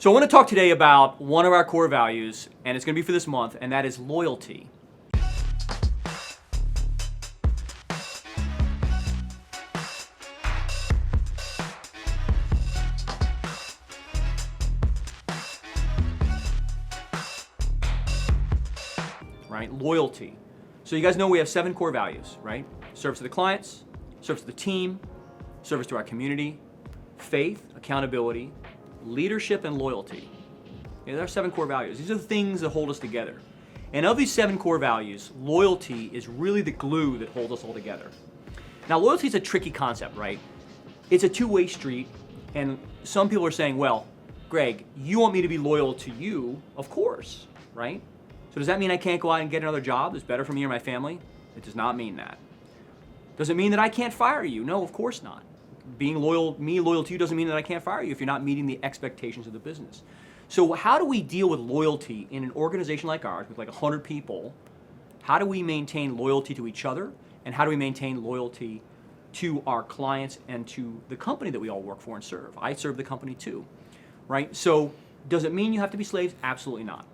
So I want to talk today about one of our core values, and it's going to be for this month, and that is loyalty. Right? Loyalty. So you guys know we have 7 core values, right? Service to the clients, service to the team, service to our community, faith, accountability, leadership, and loyalty. Okay, there are 7 core values. These are the things that hold us together. And of these 7 core values, loyalty is really the glue that holds us all together. Now, loyalty is a tricky concept, right? It's a two-way street, and some people are saying, well, Greg, you want me to be loyal to you? Of course, right? So does that mean I can't go out and get another job that's better for me or my family? It does not mean that. Does it mean that I can't fire you? No, of course not. Being loyal to you doesn't mean that I can't fire you if you're not meeting the expectations of the business. So how do we deal with loyalty in an organization like ours with like 100 people? How do we maintain loyalty to each other? And how do we maintain loyalty to our clients and to the company that we all work for and serve? I serve the company too, right? So does it mean you have to be slaves? Absolutely not.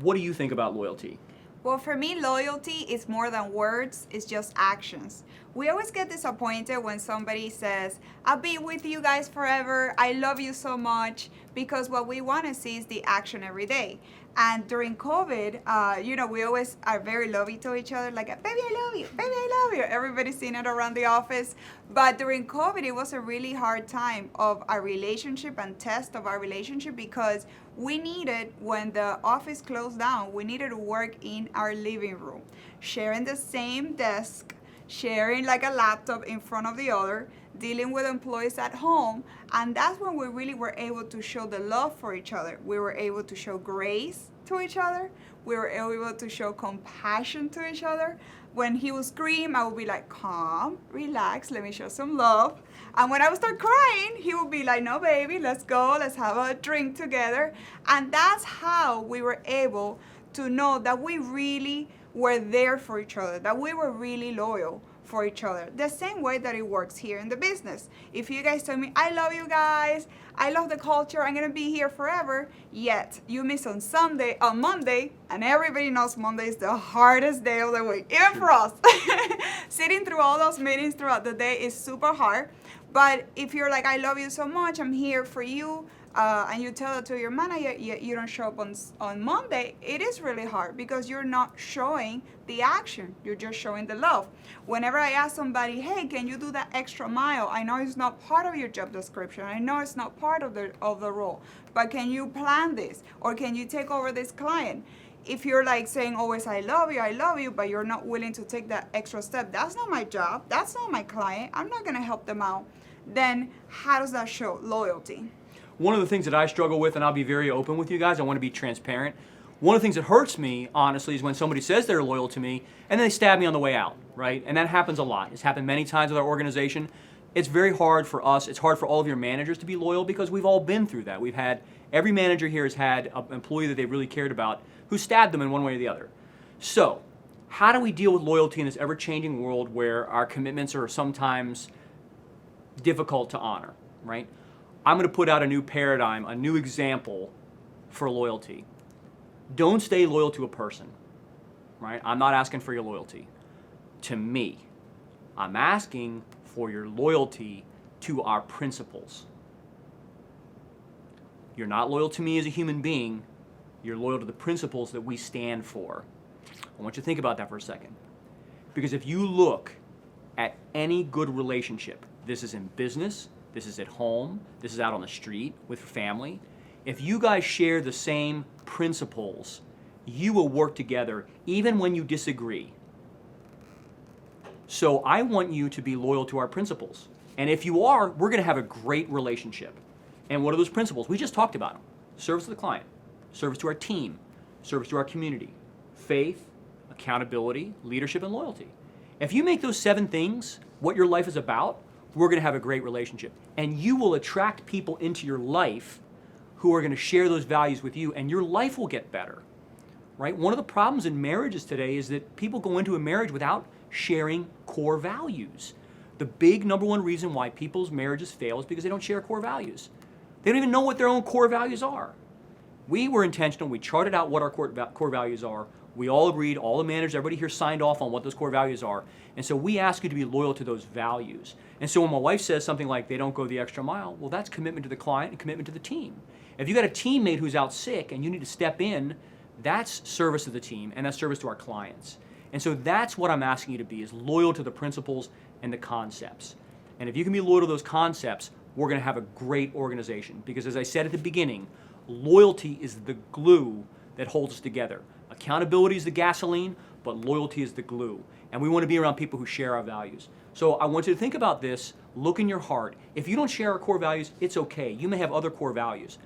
What do you think about loyalty? Well, for me, loyalty is more than words, it's just actions. We always get disappointed when somebody says, I'll be with you guys forever, I love you so much, because what we want to see is the action every day. And during COVID, we always are very lovey to each other, like, baby, I love you, baby, I love you. Everybody's seen it around the office. But during COVID, it was a really hard time of our relationship and test of our relationship because we needed, when the office closed down, we needed to work in our living room, sharing the same desk, sharing like a laptop in front of the other, dealing with employees at home. And that's when we really were able to show the love for each other. We were able to show grace to each other. We were able to show compassion to each other. When he would scream, I would be like, calm, relax, let me show some love. And when I would start crying, he would be like, no, baby, let's go, let's have a drink together. And that's how we were able to know that we really were there for each other, that we were really loyal for each other. The same way that it works here in the business. If you guys tell me, I love you guys, I love the culture, I'm gonna be here forever, yet you miss on Monday, and everybody knows Monday is the hardest day of the week, even for us. Sitting through all those meetings throughout the day is super hard. But if you're like, I love you so much, I'm here for you, and you tell it to your manager, you don't show up on Monday, it is really hard because you're not showing the action, you're just showing the love. Whenever I ask somebody, hey, can you do that extra mile? I know it's not part of your job description, I know it's not part of the role, but can you plan this? Or can you take over this client? If you're like saying always, I love you, but you're not willing to take that extra step, that's not my job, that's not my client, I'm not gonna help them out, then how does that show loyalty? One of the things that I struggle with, and I'll be very open with you guys, I want to be transparent. One of the things that hurts me, honestly, is when somebody says they're loyal to me and then they stab me on the way out, right? And that happens a lot. It's happened many times with our organization. It's very hard for us, it's hard for all of your managers to be loyal because we've all been through that. Every manager here has had an employee that they really cared about who stabbed them in one way or the other. So, how do we deal with loyalty in this ever-changing world where our commitments are sometimes difficult to honor, right? I'm going to put out a new paradigm, a new example for loyalty. Don't stay loyal to a person, right? I'm not asking for your loyalty to me. I'm asking for your loyalty to our principles. You're not loyal to me as a human being. You're loyal to the principles that we stand for. I want you to think about that for a second. Because if you look at any good relationship, this is in business, this is at home, this is out on the street with family. If you guys share the same principles, you will work together even when you disagree. So I want you to be loyal to our principles. And if you are, we're going to have a great relationship. And what are those principles? We just talked about them. Service to the client, service to our team, service to our community, faith, accountability, leadership, and loyalty. If you make those 7 things what your life is about, we're going to have a great relationship. And you will attract people into your life who are going to share those values with you, and your life will get better, right? One of the problems in marriages today is that people go into a marriage without sharing core values. The big number one reason why people's marriages fail is because they don't share core values. They don't even know what their own core values are. We were intentional. We charted out what our core values are. We all agreed, all the managers, everybody here signed off on what those core values are. And so we ask you to be loyal to those values. And so when my wife says something like they don't go the extra mile, well, that's commitment to the client and commitment to the team. If you got a teammate who's out sick and you need to step in, that's service to the team and that's service to our clients. And so that's what I'm asking you to be, is loyal to the principles and the concepts. And if you can be loyal to those concepts, we're going to have a great organization. Because as I said at the beginning, loyalty is the glue that holds us together. Accountability is the gasoline, but loyalty is the glue. And we want to be around people who share our values. So I want you to think about this, look in your heart. If you don't share our core values, it's okay. You may have other core values.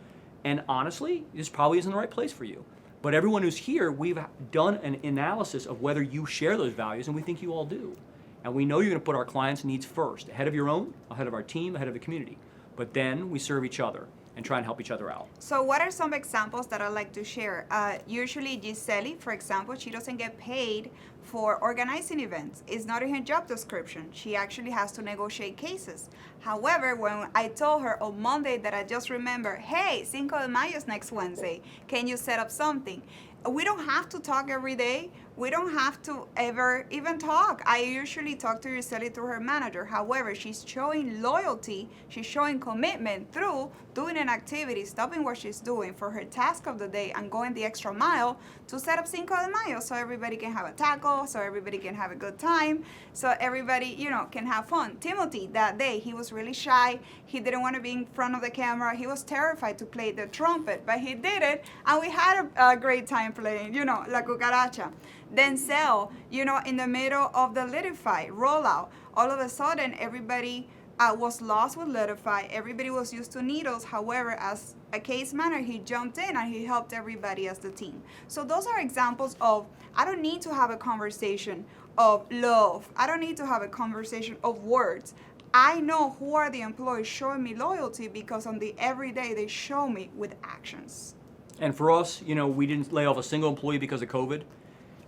And honestly, this probably isn't the right place for you. But everyone who's here, we've done an analysis of whether you share those values, and we think you all do. And we know you're going to put our clients' needs first, ahead of your own, ahead of our team, ahead of the community. But then we serve each other and try and help each other out. So what are some examples that I'd like to share? Usually Gisele, for example, she doesn't get paid for organizing events. It's not in her job description. She actually has to negotiate cases. However, when I told her on Monday that I just remember, hey, Cinco de Mayo is next Wednesday, can you set up something? We don't have to talk every day. We don't have to ever even talk. I usually talk to Gisele through her manager. However, she's showing loyalty, she's showing commitment through doing an activity, stopping what she's doing for her task of the day and going the extra mile to set up Cinco de Mayo so everybody can have a taco, so everybody can have a good time, so everybody, can have fun. Timothy, that day, he was really shy. He didn't want to be in front of the camera. He was terrified to play the trumpet, but he did it, and we had a great time playing, La Cucaracha. Denzel, in the middle of the Litify rollout, all of a sudden everybody was lost with Litify. Everybody was used to needles. However, as a case manager, he jumped in and he helped everybody as the team. So those are examples of, I don't need to have a conversation of love. I don't need to have a conversation of words. I know who are the employees showing me loyalty because on the everyday they show me with actions. And for us, we didn't lay off a single employee because of COVID.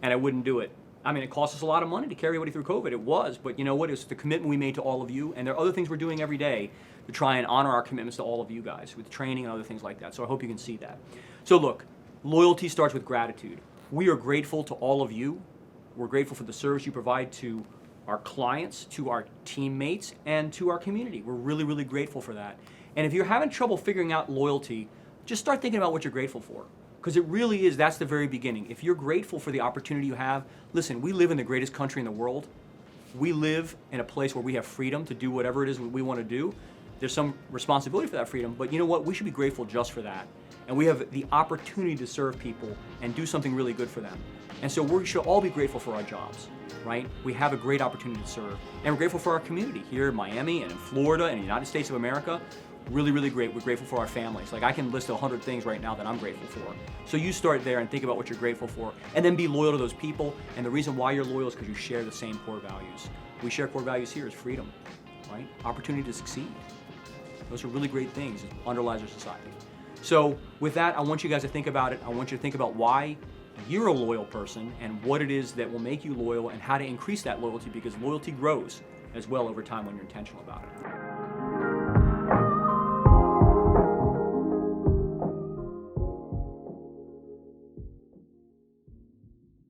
And I wouldn't do it. I mean, it cost us a lot of money to carry everybody through COVID. It was, but you know what? It's the commitment we made to all of you, and there are other things we're doing every day to try and honor our commitments to all of you guys with training and other things like that. So I hope you can see that. So look, loyalty starts with gratitude. We are grateful to all of you. We're grateful for the service you provide to our clients, to our teammates, and to our community. We're really, really grateful for that. And if you're having trouble figuring out loyalty, just start thinking about what you're grateful for. Because it really is, that's the very beginning. If you're grateful for the opportunity you have, listen, we live in the greatest country in the world. We live in a place where we have freedom to do whatever it is we want to do. There's some responsibility for that freedom, but you know what? We should be grateful just for that. And we have the opportunity to serve people and do something really good for them. And so we should all be grateful for our jobs, right? We have a great opportunity to serve. And we're grateful for our community here in Miami and in Florida and the United States of America. Really, really great. We're grateful for our families. Like I can list 100 things right now that I'm grateful for. So you start there and think about what you're grateful for and then be loyal to those people. And the reason why you're loyal is because you share the same core values. We share core values here is freedom, right? Opportunity to succeed. Those are really great things that underlies our society. So with that, I want you guys to think about it. I want you to think about why you're a loyal person and what it is that will make you loyal and how to increase that loyalty, because loyalty grows as well over time when you're intentional about it.